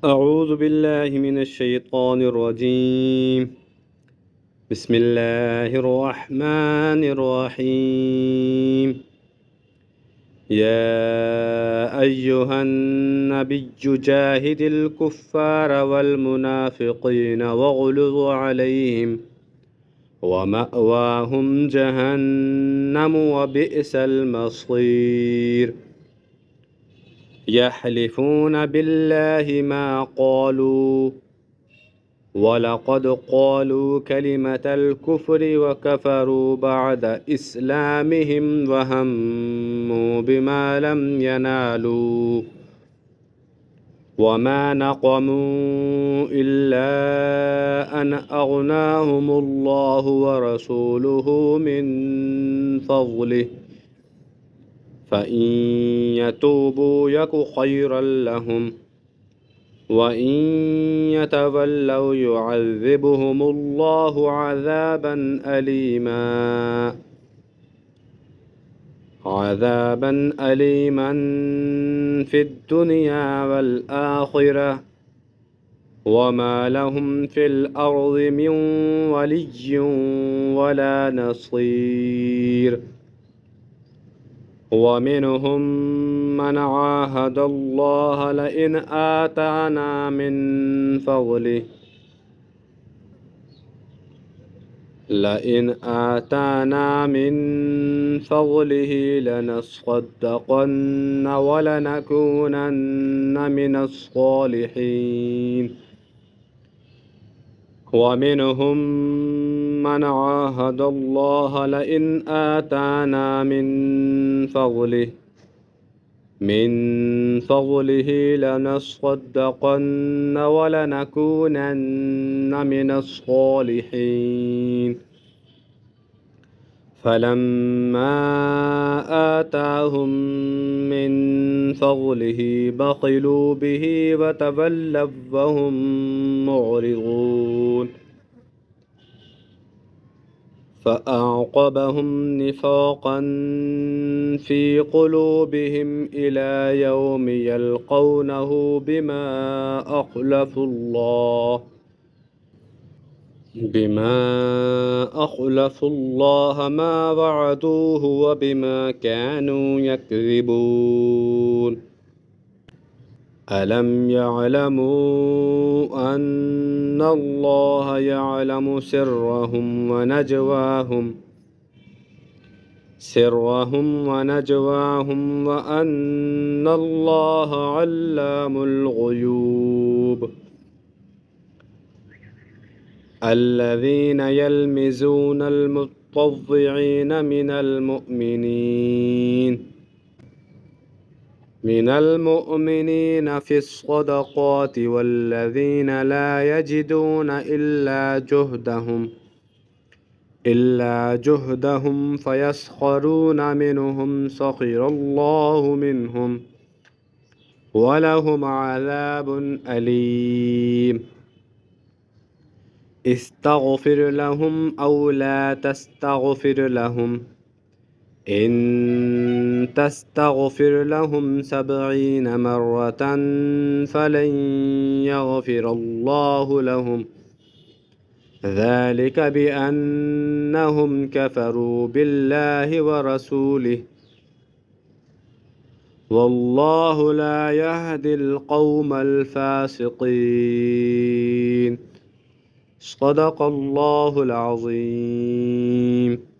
أعوذ بالله من الشيطان الرجيم. بسم الله الرحمن الرحيم. يا أيها النبي جاهد الكفار والمنافقين واغلظ عليهم ومأواهم جهنم وبئس المصير. يحلفون بالله ما قالوا ولقد قالوا كلمة الكفر وكفروا بعد إسلامهم وهموا بما لم ينالوا وما نقموا إلا أن أغناهم الله ورسوله من فضله فإن يتوبوا يك خيرا لهم وإن يتولوا يعذبهم الله عذابا أليما في الدنيا والآخرة وما لهم في الأرض من ولي ولا نصير. ومنهم من عاهد الله لئن آتانا من فضله لنصدقن ولنكونن من الصالحين. ومنهم من عاهد الله لئن آتانا من فضله لنصدقن ولنكونن من الصالحين. فلما آتاهم من فضله بخلوا به وتولوا وهم معرضون. فأعقبهم نفاقا في قلوبهم إلى يوم يلقونه بما أخلفوا الله ما وعدوه وبما كانوا يكذبون. ألم يعلموا أن الله يعلم سرهم ونجواهم وأن الله علام الغيوب. الذين يلمزون المتطوعين من المؤمنين في الصدقات والذين لا يجدون إلا جهدهم فيسخرون منهم سخر الله منهم ولهم عذاب أليم. استغفر لهم أو لا تستغفر لهم إن تستغفر لهم 70 مرة فلن يغفر الله لهم ذلك بأنهم كفروا بالله ورسوله والله لا يهدي القوم الفاسقين. صدق الله العظيم.